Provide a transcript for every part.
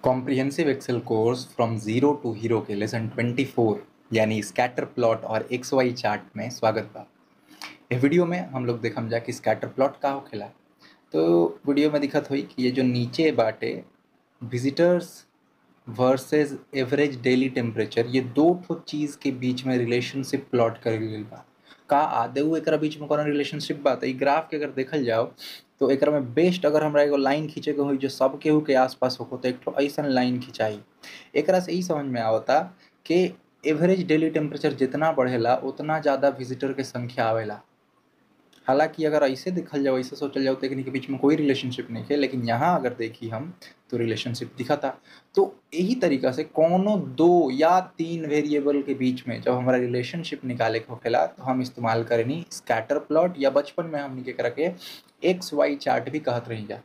Comprehensive excel course from zero to hero के lesson 24 यानी scatter plot और x y chart में स्वागत बा। इस वीडियो में हम लोग देखम जा कि स्कैटर प्लॉट का होखेला। तो वीडियो में दिखत हुई कि ये जो नीचे बाटे visitors versus average daily temperature, ये दो ठो चीज़ के बीच में रिलेशनशिप प्लॉट करल गइल बा। का आदऊ एकरा बीच में कोनो रिलेशनशिप बा? तो ई ग्राफ के अगर देखल जाओ तो एकरा में बेस्ट अगर हमरा एगो लाइन खींचे के होई जो सब केहू के आसपास होको तो एक ठो ऐसन लाइन खिंचाई। एकरा से ई समझ में आवता कि एवरेज डेली टेम्परेचर जितना बढ़ेला उतना ज़्यादा विजिटर के संख्या आवेला। हालांकि अगर ऐसे देखल जाओ, ऐसे सोचल जाओ तो इनके बीच में कोई रिलेशनशिप नहीं है, लेकिन यहाँ अगर देखी हम तो रिलेशनशिप दिखा था। तो यही तरीका से कोनो दो या तीन वेरिएबल के बीच में जब हमारा रिलेशनशिप निकाले के होखेला तो हम इस्तेमाल करेनी स्कैटर प्लॉट, या बचपन में हमने के करके एक्स वाई चार्ट भी कहत रही जा।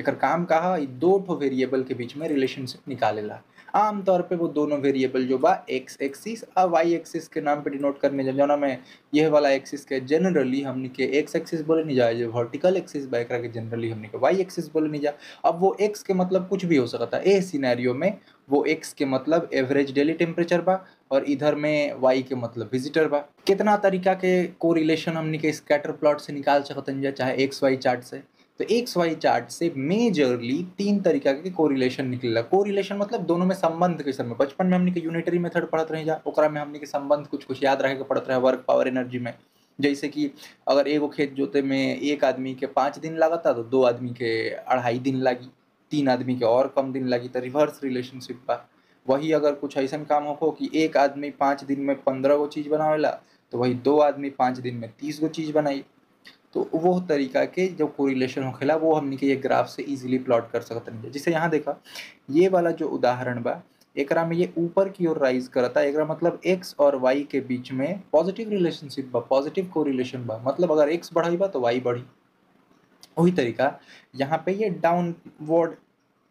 एकर काम कहा दो ठो वेरिएबल के बीच में रिलेशनशिप निकालेला। आमतौर पे वो दोनों वेरिएबल जो बा एक्स एक्सिस और वाई एक्सिस के नाम पे डिनोट करने जौना में यह वाला एक्सिस के जनरली हमने के एक्स एक्सिस बोले नहीं जाए, जो वर्टिकल एक्सिस बा एकरा के जनरली हमने के वाई एक्सिस बोले नहीं जा। अब वो एक्स के मतलब कुछ भी हो सकता है। ए सिनेरियो में वो एक्स के मतलब एवरेज डेली टेम्परेचर बा और इधर में वाई के मतलब विजिटर बा। कितना तरीका के कोरिलेशन हमने के स्कैटर प्लॉट से निकाल सकते हैं, चाहे एक्स वाई चार्ट से। तो एक्स वाई चार्ट से मेजरली तीन तरीका के कोरिलेशन निकलेला। कोरिलेशन मतलब दोनों में संबंध के समय बचपन में हमने के यूनिटरी मेथड पढ़त रही जा, ओकरा में हमने के संबंध कुछ कुछ याद रखे के पड़त रहे, वर्क पावर एनर्जी में। जैसे कि अगर एगो खेत जोते में एक आदमी के 5 दिन लागता तो दो आदमी के 2.5 दिन लागी, 3 आदमी के और कम दिन लागी, तो रिवर्स रिलेशनशिप बा। वही अगर कुछ ऐसा काम हो कि एक आदमी 5 दिन में 15 गो चीज़ बनावेला तो वही दो आदमी 5 दिन में 30 गो चीज़ बनाई। तो वो तरीका के जो कोरिलेशन होखेला वो हमने के ये ग्राफ से इजीली प्लॉट कर सकते हैं। जैसे यहाँ देखा ये वाला जो उदाहरण बा एकरा में ये ऊपर की ओर राइज करता, एकरा मतलब x और y के बीच में पॉजिटिव रिलेशनशिप बा, पॉजिटिव कोरिलेशन बा। मतलब अगर x बढ़ी बा तो y बढ़ी। वही तरीका यहाँ पे ये डाउनवर्ड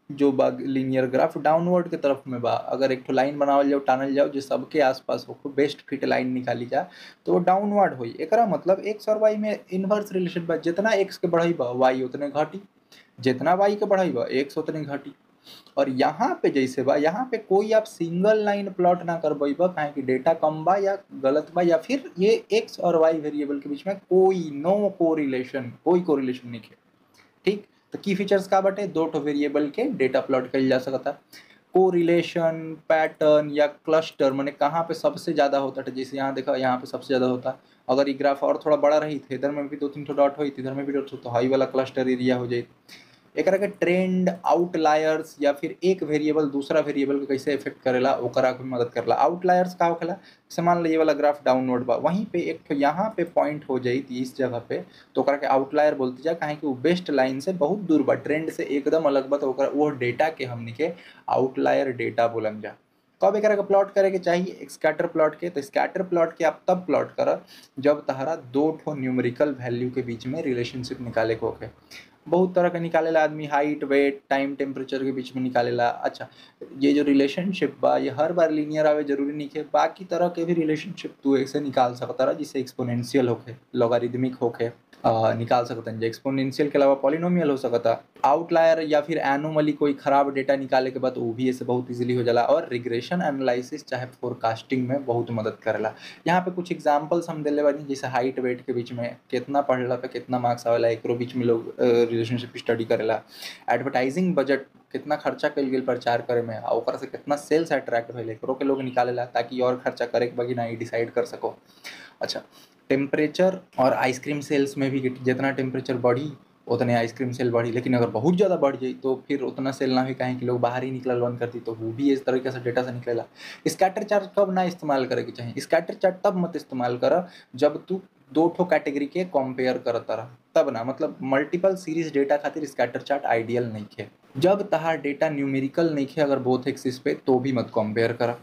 जो बा लीनियर ग्राफ डाउनवर्ड के तरफ में बा। अगर एक तो लाइन बनावल जाओ, टानल जाओ जो सबके आसपास हो, बेस्ट फिट लाइन निकाली जा तो वो डाउनवर्ड होई। एकरा मतलब एक्स और वाई में इनवर्स रिलेशन बा। जितना एक्स के बढ़ाई बा वाई उतने घटी, जितना वाई के बढ़ाई बा एक्स उतने घटी। और यहाँ पे जैसे बा यहाँ पे कोई आप सिंगल लाइन प्लॉट ना कर बा, काहे कि डेटा कम बा या गलत बा, या फिर ये एक्स और वाई वेरिएबल के बीच में कोई नो कोरिलेशन, कोई कोरिलेशन नहीं है। ठीक, तो की फीचर्स का बटे दो ठो वेरिएबल के डेटा प्लॉट कल जा सकता। कोरिलेशन, पैटर्न या क्लस्टर माने कहाँ पे सबसे ज़्यादा होता है। जैसे यहाँ देखा यहाँ पे सबसे ज़्यादा होता। अगर ये ग्राफ और थोड़ा बड़ा रही तो इधर में भी 2-3 ठो डॉट हुई, इधर में भी डॉट, तो हाई वाला क्लस्टर एरिया हो जाए। एकरा के ट्रेंड, आउटलायर्स या फिर एक वेरिएबल दूसरा वेरिएबल को कैसे इफेक्ट करेला ओकरा को मदद करेला। आउटलायर्स का होखेला, जैसे मान लो ये वाला ग्राफ डाउनवर्ड बा, वहीं पे एक तो यहाँ पे पॉइंट हो जाई इस जगह पे, तो ओकरा के आउटलायर बोलती जा, काहे कि वो बेस्ट लाइन से बहुत दूर बा, ट्रेंड से एकदम अलग बा, तो ओकरा वो डेटा के हमनी के आउटलायर डेटा बोलम जा। कब एकरा के प्लॉट करे के चाहिए स्कैटर प्लॉट के? तो स्कैटर प्लॉट के आप तब प्लॉट कर जब तहरा दो ठो न्यूमेरिकल वैल्यू के बीच में रिलेशनशिप निकाले के होके। बहुत तरह का निकालेला आदमी, हाइट, वेट, टाइम, टेम्परेचर के बीच में निकालेला। अच्छा, ये जो रिलेशनशिप बा ये हर बार लीनियर आवे जरूरी नहीं है, बाकी तरह के भी रिलेशनशिप तू ऐसे निकाल सकता रहा, जिससे एक्सपोनेंशियल होके, लॉगरिदमिक होके निकाल सकते हैं। जो एक्सपोनेंशियल के अलावा पॉलिनोमियल हो सकता। आउटलायर या फिर एनोमली कोई खराब डेटा निकाले के बाद वो भी ऐसे बहुत इजीली हो जाला। और रिग्रेशन एनालिसिस चाहे फोरकास्टिंग में बहुत मदद करेला। यहाँ पे कुछ एग्जांपल्स हम दिले बानी, जैसे हाइट वेट के बीच में कितना पढ़ला पे कितना मार्क्स आवेला, एकरो बीच में लोग रिलेशनशिप स्टडी करेला। एडवर्टाइजिंग बजट कितना खर्चा कल गेल प्रचार करे में, ओकरा से कितना सेल्स अट्रैक्ट भइले, एकरो के लोग निकालेला ताकि और खर्चा करे के बगी ना डिसाइड कर सको। अच्छा, टेम्परेचर और आइसक्रीम सेल्स में भी जितना टेम्परेचर बढ़ी उतने आइसक्रीम सेल बढ़ी, लेकिन अगर बहुत ज़्यादा बढ़ जाए तो फिर उतना सेल ना हो, कहीं कि लोग बाहर ही निकल बंद कर दी, तो वो भी इस तरीके से डेटा से निकलेला। स्कैटर चार्ट कब ना इस्तेमाल करे के चाहिए? स्कैटर चार्ट तब मत इस्तेमाल कर जब तू दो ठो कैटेगरी के कंपेयर करता रह, तब ना। मतलब मल्टीपल सीरीज डेटा खातिर स्कैटर चार्ट आइडियल नहीं है। जब तहार डेटा न्यूमेरिकल नहीं है अगर बोथ एक्सिस पे, तो भी मत कंपेयर करा।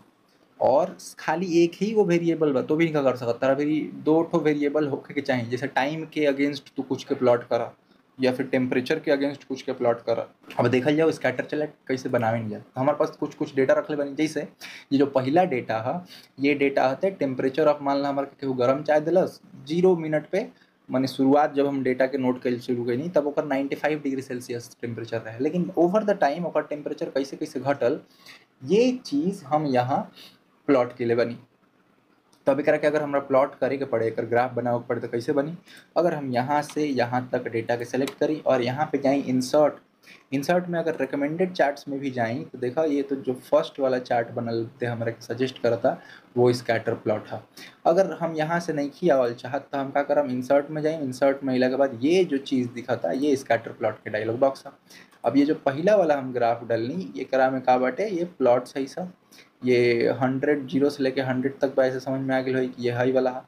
और खाली एक ही वो वेरिएबल बा तो भी नहीं कर सकता, फिर दो ठो वेरिएबल होके के चाहिए। जैसे टाइम के अगेंस्ट तू कुछ के प्लॉट करा या फिर टेम्परेचर के अगेंस्ट कुछ के प्लॉट करा। अब देखल जाओ स्कैटर चार्ट कैसे बनावे नहीं जाए, तो हमारे पास कुछ कुछ डेटा रख ले बनी। जैसे ये जो पहला डेटा है, ये डेटा है टेम्परेचर ऑफ, मान ला हमारे केहू गरम चाय दिलस 0 मिनट पे माने शुरुआत जब हम डेटा के नोट कल शुरू करी तब ओकर 95 डिग्री सेल्सियस टेम्परेचर रहे, लेकिन ओवर द टाइम ओकर टेम्परेचर कैसे कैसे घटल ये चीज़ हम यहाँ प्लॉट के लिए बनी। तो अब एकरा के अगर हमरा प्लॉट करे के पड़े, एकर ग्राफ बनावे के पड़े तो कैसे बनी? अगर हम यहाँ से यहाँ तक डेटा के सेलेक्ट करी और यहाँ पे जाई इंसर्ट, इंसर्ट में अगर रिकमेंडेड चार्ट्स में भी जाई तो देखा ये तो जो फर्स्ट वाला चार्ट बनल थे हमरा के सजेस्ट करता वो स्कैटर प्लॉट है। अगर हम यहाँ से नहीं किया आवल चाहत तो हम का करम, इंसर्ट में जाई, इंसर्ट में अइला के बाद ये जो चीज़ दिखता ये स्कैटर प्लॉट के डायलॉग बॉक्स है। अब ये जो पहला वाला हम ग्राफ डलनी ये करा में का बाटे, ये प्लॉट सही सा, ये 100 जीरो से लेके 100 तक बा, ऐसे समझ में आ गई हो कि ये हाई वाला है,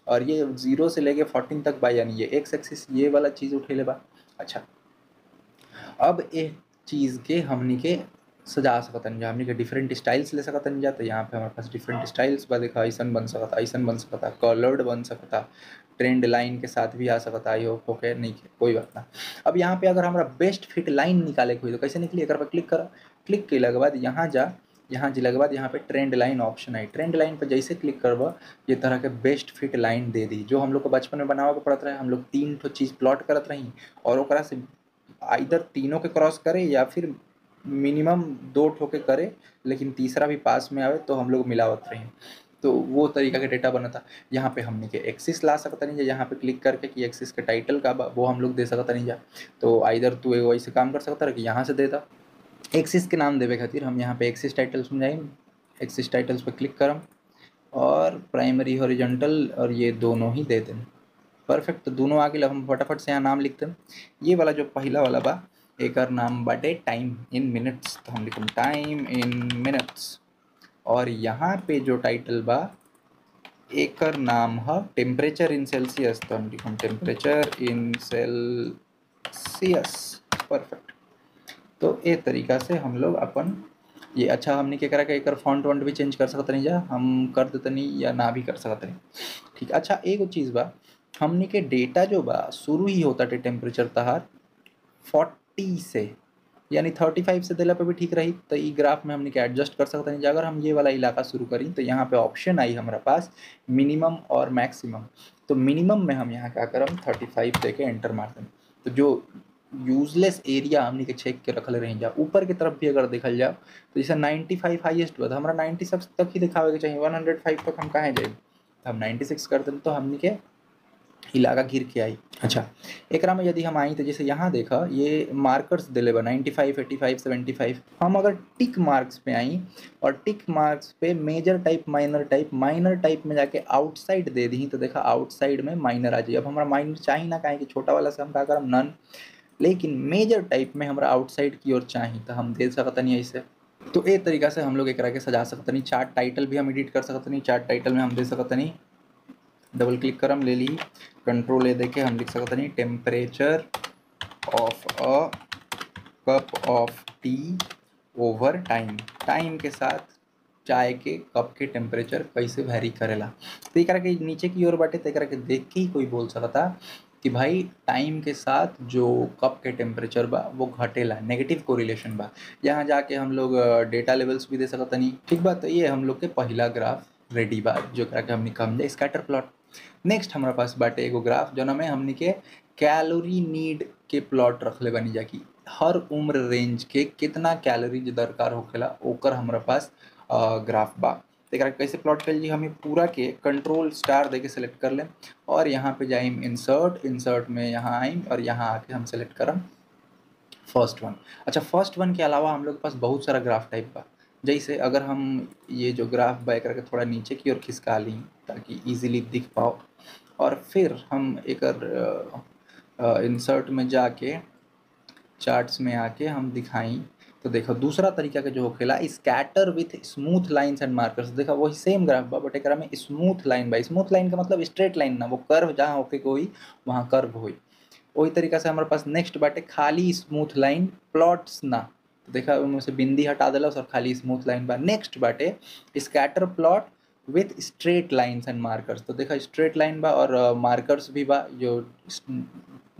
और ये 0 से लेके 14 तक बा यानी ये एक्स एक्सिस ये वाला चीज़ उठेले बा। अच्छा, अब एक चीज़ के हमनी के सजा सकतन जा, हमनी के डिफरेंट स्टाइल्स ले सकतन जा। तो यहाँ पे हमारे पास डिफरेंट स्टाइल्स बा, देखा ऐसन बन सकता, ऐसन बन सकता, कलर्ड बन सकता, ट्रेंड लाइन के साथ भी आ सकता। आई होप ओके, नहीं कोई बात ना। अब यहाँ पे अगर हमारा बेस्ट फिट लाइन निकाले के हुई तो कैसे निकली, एक पर क्लिक करा, क्लिक के के बाद यहाँ जा, यहाँ जिला के बाद यहाँ पे ट्रेंड लाइन ऑप्शन आई, ट्रेंड लाइन पर जैसे क्लिक करबा ये तरह के बेस्ट फिट लाइन दे दी, जो हम लोग को बचपन में बनावे के पड़त रहे। हम लोग 3 ठो चीज़ प्लॉट करत रही और ओकरा से आइदर तीनों के क्रॉस करे या फिर मिनिमम 2 ठो के करे, लेकिन तीसरा भी पास में आवे तो हम लोग मिलावत रहे। तो वो तरीका के डेटा बना था। यहाँ पे हमने के एक्सिस ला सकता नहीं जा, यहाँ पे क्लिक करके कि एक्सिस के टाइटल का वो हम लोग दे सकता नहीं जा। तो आइदर तू वैसे काम कर सकता है कि यहाँ से देता एक्सिस के नाम देवे खातिर हम यहाँ पे एक्सिस टाइटल्स में जाए, एक्सिस टाइटल्स पे क्लिक करम और प्राइमरी हॉरिजॉन्टल और ये दोनों ही दे दें। परफेक्ट, तो दोनों आगे हम फटाफट से यहाँ नाम लिखते हैं। ये वाला जो पहला वाला बा एक नाम बाटे टाइम इन मिनट्स, तो हम लिखम टाइम इन मिनट्स। और यहाँ पे जो टाइटल बा एक नाम है टेम्परेचर इन सेल्सियस, तो हम लिखम टेम्परेचर इन सेल्सियस। परफेक्ट, तो ये तरीका से हम लोग अपन ये अच्छा हमने क्या करा कि एक फॉन्ट वॉन्ट भी चेंज कर सकते नहीं जा, हम कर देते नहीं या ना भी कर सकते नहीं। ठीक, अच्छा एक चीज़ बा, हमने के डेटा जो बा शुरू ही होता टे टेम्परेचर तहार 40 से, यानी 35 से दिला पे भी ठीक रही। तो ये ग्राफ में हमने क्या एडजस्ट कर सकते नहीं। अगर हम ये वाला इलाका शुरू करी तो यहाँ पे ऑप्शन आई हमारे पास मिनिमम और मैक्सिमम। तो मिनिमम में हम यहाँ क्या करम 35 दे के एंटर मार दें। तो जो यूजलेस एरिया हमने के चेक के रखले रही जा, ऊपर की तरफ भी अगर देखल जाओ तो जैसे 95 हाईएस्ट हुआ, हमारा 96 तक ही दिखावे के चाहिए, 105 तक हम कहाँ जाए, तो हम 96 कर दें तो हमने के इलाका घिर के आई। अच्छा, एक में यदि हम आई तो जैसे यहाँ देखा ये मार्कर्स दिले बा 95, 85, 75। हम अगर टिक मार्क्स पे आई और टिक मार्क्स पे major type minor type, minor type में जाके आउटसाइड दे दी तो देखा आउटसाइड में माइनर आ जाए। अब हमारा माइनर चाहिए ना, कहें कि छोटा वाला से हम क्या करम नन, लेकिन मेजर टाइप में हमारा आउटसाइड की ओर चाहिए तो हम दे सकते नहीं ऐसे। तो एक तरीका से हम लोग एक के सजा सकते नहीं। चार्ट टाइटल भी हम एडिट कर सकते नहीं, चार्ट टाइटल में हम दे सकते नहीं, डबल क्लिक करम ले ली, कंट्रोल ए देके हम लिख सकते नहीं temperature of a cup of T over time, time के साथ चाय के कप के टेम्परेचर कैसे वेरी करेला। तो एक के नीचे की ओर बाटे, तो एक के देख के ही कोई बोल सकता कि भाई टाइम के साथ जो कप के टेम्परेचर बा वो घटेला, नेगेटिव कोरिलेशन बा। यहाँ जाके हम लोग डेटा लेवल्स भी दे सकता नहीं। ठीक बा, तो ये हम लोग के पहला ग्राफ रेडी बा जो करा हमने कम जाए स्कैटर प्लॉट। नेक्स्ट हमारे पास बाटे एगो ग्राफ जो में हमने के कैलोरी नीड के प्लॉट रखले बनी जा कि हर उम्र रेंज के कितना कैलोरीज दरकार होखेला ओकर हमारे पास ग्राफ बा। तो कैसे प्लॉट कर ली, हमें पूरा के कंट्रोल स्टार दे के सेलेक्ट कर लें और यहाँ पे जाइम इंसर्ट, इंसर्ट में यहाँ आइम और यहाँ आके हम सेलेक्ट करम फर्स्ट वन। अच्छा, फर्स्ट वन के अलावा हम लोग के पास बहुत सारा ग्राफ टाइप बा। जैसे अगर हम ये जो ग्राफ बा करके थोड़ा नीचे की ओर खिसका ली ताकि इजीली दिख पाओ, और फिर हम एक इंसर्ट में जाके चार्ट्स में आके हम दिखाई तो देखो दूसरा तरीका के जो होखेला scatter with smooth lines and markers. देखा वही सेम ग्राफ बा बट एकरा में स्मूथ लाइन बा। स्मूथ लाइन का मतलब स्ट्रेट लाइन ना, वो कर्व जहाँ होके कोई वहाँ कर्व होई। वही तरीका से हमारे पास नेक्स्ट बाटे खाली स्मूथ लाइन प्लॉट्स ना, तो देखा उनमें से बिंदी हटा देला और खाली स्मूथ लाइन बा। नेक्स्ट बाटे scatter plot with straight lines and markers, तो देखा स्ट्रेट लाइन बा और मार्कर्स भी बा, जो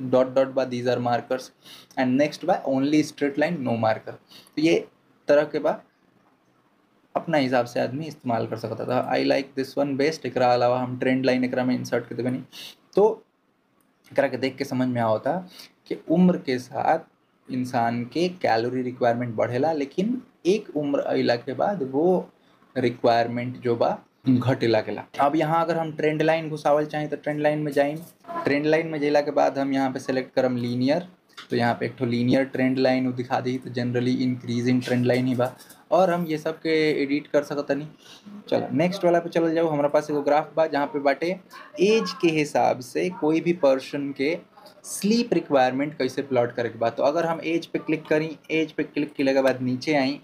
डॉट डॉट बा these are markers. And next बा only straight line no marker. तो ये तरह के बा अपना हिसाब से आदमी इस्तेमाल कर सकता था। I like this one best. एक अलावा हम ट्रेंड लाइन एक में इंसर्ट कर देबनी। तो एकरा के देख के समझ में आवता कि उम्र के साथ इंसान के कैलोरी रिक्वायरमेंट बढ़ेला, लेकिन एक उम्र अइला के बाद वो रिक्वायरमेंट जो बा घटे लागेला। अब यहाँ अगर हम ट्रेंड लाइन घुसावल चाहें तो ट्रेंड लाइन में जाइम। ट्रेंड लाइन में जैला के बाद हम यहाँ पे सेलेक्ट करम लीनियर, तो यहाँ पे एक ठो लीनियर ट्रेंड लाइन दिखा दी, तो जनरली इंक्रीजिंग ट्रेंड लाइन ही बा, और हम ये सब के एडिट कर सकतनी। चलो नेक्स्ट वाला पे चल जाओ। हमारा पास एगो ग्राफ बा जहाँ पे बाटे एज के हिसाब से कोई भी पर्सन के स्लीप रिक्वायरमेंट कैसे प्लॉट करे के बा। तो अगर हम एज पे क्लिक करी, एज पे क्लिक किए के बाद नीचे आई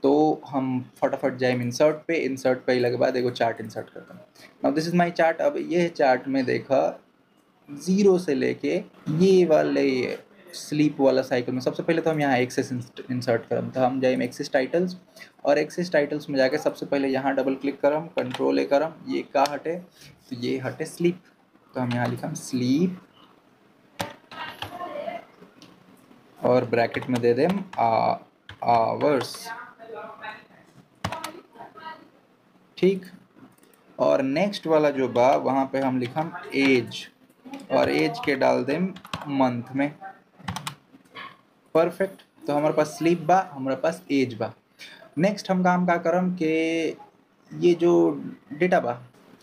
तो हम फटाफट जाए इंसर्ट पे। इंसर्ट पे अइला के बाद एगो चार्ट इंसर्ट करता हूँ। Now this is my chart. अब ये चार्ट में देखा 0 से लेके ये वाले स्लीप वाला साइकिल में सबसे पहले तो हम यहाँ एक्सेस इंसर्ट करम, तो हम जाए एक्सेस टाइटल्स, और एक्सेस टाइटल्स में जाके सबसे पहले यहाँ डबल क्लिक करम, कंट्रोल ए करम, ये का हटे, तो ये हटे स्लीप, तो हम यहाँ लिखम स्लीप और ब्रैकेट में दे देम आवर्स, ठीक। और नेक्स्ट वाला जो बा वहाँ पे हम लिखम एज, और एज के डाल देम मंथ में, परफेक्ट। तो हमारे पास स्लीप बा, हमारे पास एज बा। नेक्स्ट हम काम का करम के ये जो डेटा बा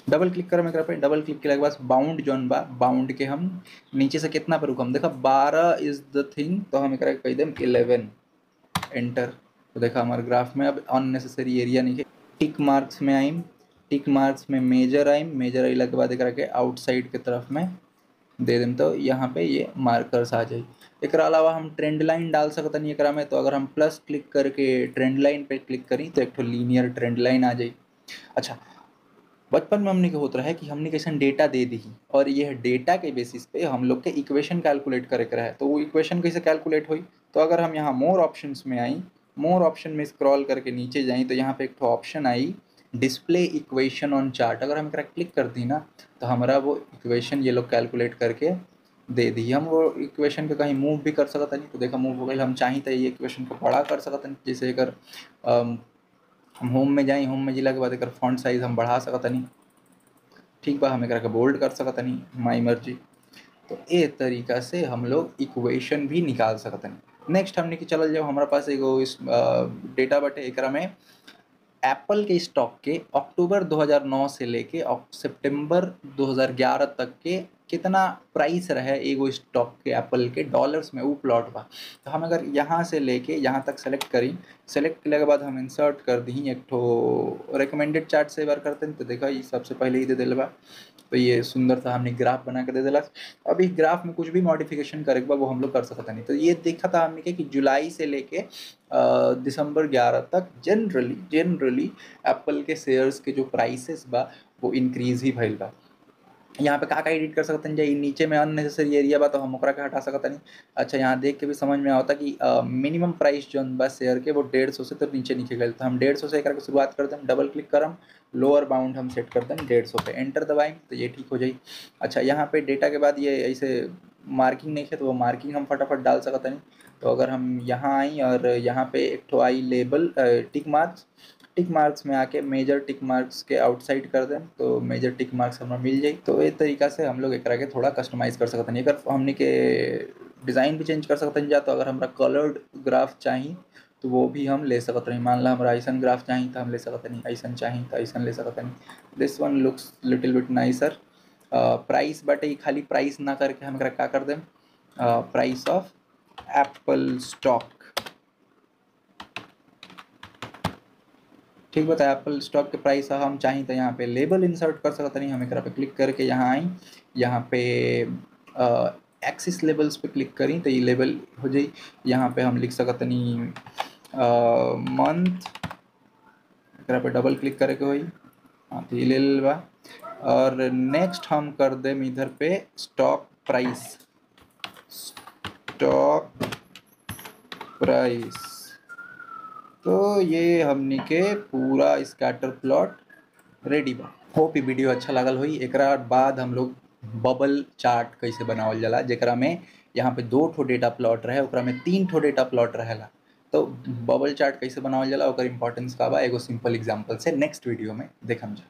डबल क्लिक करम एकरा पे। डबल क्लिक के बाद बाउंड जोन बा, बाउंड के हम नीचे से कितना पे रुकम, देखा 12 इज द थिंग, तो हम एकरा कह देम 11, एंटर। तो देखा हमारे ग्राफ में अब अननेसेसरी एरिया नहीं है। टिक मार्क्स में आइम, टिक मार्क्स में मेजर आइम, मेजर अइला के बाद एकरा के आउटसाइड के तरफ में दे देम, तो यहाँ पे ये मार्कर्स आ जाए। एक अलावा हम ट्रेंड लाइन डाल सकतनी एकरा में, तो अगर हम प्लस क्लिक करके ट्रेंड लाइन पे क्लिक करी तो एक तो लीनियर ट्रेंड लाइन आ जाए। अच्छा, बचपन में हमने के होता है कि हमने कैसे डेटा दे दी, और यह डेटा के बेसिस पे हम लोग के इक्वेशन कैलकुलेट करे के रहे, तो वो इक्वेशन कैसे कैलकुलेट हुई। तो अगर हम यहाँ मोर ऑप्शंस में आई, मोर ऑप्शन में स्क्रॉल करके नीचे जाई तो यहाँ पे एक तो option I display equation on chart. अगर हम क्लिक कर दी ना तो हमारा वो इक्वेशन ये लोग कैलकुलेट करके दे दी। हम वो इक्वेशन को कहीं मूव भी कर सकता नहीं, तो देखा मूव हो गई। हम चाहें तो ये इक्वेशन को बड़ा कर सकते नहीं, जैसे अगर हम होम में जाए, होम में जिला के बाद एक फॉन्ट साइज हम बढ़ा सकता नहीं, ठीक बा। हम एक बोल्ड कर सकता नहीं, माई मर्जी। तो ये तरीका से हम लोग इक्वेशन भी निकाल सकते नहीं। नेक्स्ट हमने कि चल जाओ, हमारे पास एगो इस डेटा बटे, एकरा में एप्पल के स्टॉक के अक्टूबर 2009 से लेके सितंबर 2011 तक के कितना प्राइस रहे एगो स्टॉक के एप्पल के डॉलर्स में, वो प्लॉट बा। तो हम अगर यहाँ से लेके यहाँ तक सेलेक्ट करी, सेलेक्ट करने के बाद हम इंसर्ट कर दी एक ठो रिकमेंडेड चार्ट से बार करते हैं, तो देखा ये सबसे पहले ही दे दिल बा। तो ये सुंदर सा हमने ग्राफ बना के दे दिला। अब इस ग्राफ में कुछ भी मॉडिफिकेशन करे के बा वो हम लोग कर सकते नहीं। तो ये देखा था हमने कि जुलाई से लेके दिसंबर 11 तक जनरली एप्पल के शेयर्स के जो प्राइसेस बा वो इंक्रीज ही भइल बा। यहाँ पे का एडिट कर सकते हैं, जाइए नीचे में अननेसेसरी एरिया बा तो हम ओकरा के हटा सकते नहीं। अच्छा, यहाँ देख के भी समझ में आता कि मिनिमम प्राइस जो बा शेयर के वो 150 से तो नीचे गए, तो हम 150 से करके शुरुआत करते हैं। डबल क्लिक करम, लोअर बाउंड हम सेट करते हैं 150 पे, एंटर दबाएं तो ये ठीक हो जाए। अच्छा, यहाँ पे डेटा के बाद ये ऐसे मार्किंग नहीं है तो वो मार्किंग हम फटाफट डाल सकते नहीं। तो अगर हम यहाँ आई और यहाँ पे एक ठो I label tick marks, tick marks में आके मेजर टिक मार्क्स के आउटसाइड कर दें तो मेजर टिक मार्क्स हमें मिल जाए। तो ये तरीका से हम लोग एक के थोड़ा कस्टमाइज़ कर सकते हैं। अगर हमने के डिज़ाइन भी चेंज कर सकते हैं जा, तो अगर हमारा कलर्ड ग्राफ चाहिए तो वो भी हम ले सकते हैं। मान ला हमारा ऐसा ग्राफ चाहिए तो हम ले सकते नहीं, ऐसा चाहिए तो ऐसा ले सकते नहीं। This one looks little bit nicer. Price बटे खाली प्राइस ना करके हम क्या कर दें, प्राइस ऑफ एप्पल स्टॉक, ठीक बताया। एप्पल स्टॉक के प्राइस हम चाहें तो यहाँ पे लेबल इंसर्ट कर सकते नहीं। हम एक पे क्लिक करके यहाँ आई, यहाँ पे एक्सिस लेबल्स पे क्लिक करी तो ये लेबल हो जाए। यहाँ पे हम लिख सकते नहीं मंथ, एक पे डबल क्लिक करके हुई, हाँ तो ये ले बा। और नेक्स्ट हम कर दें इधर पे स्टॉक प्राइस, स्टॉक प्राइस। तो ये हमनी के पूरा स्कैटर प्लॉट रेडी बा। होप ये वीडियो अच्छा लगल हुई। एक बाद हम लोग बबल चार्ट कैसे बनावल जाला, जेकरा में यहाँ पे 2 ठो डेटा प्लॉट रहे, ओकरा में 3 ठो डेटा प्लॉट रहेला। तो बबल चार्ट कैसे बनावल जाला ओकर इंपॉर्टेंस का बा एगो सिंपल एग्जांपल से नेक्स्ट वीडियो में देखम जा।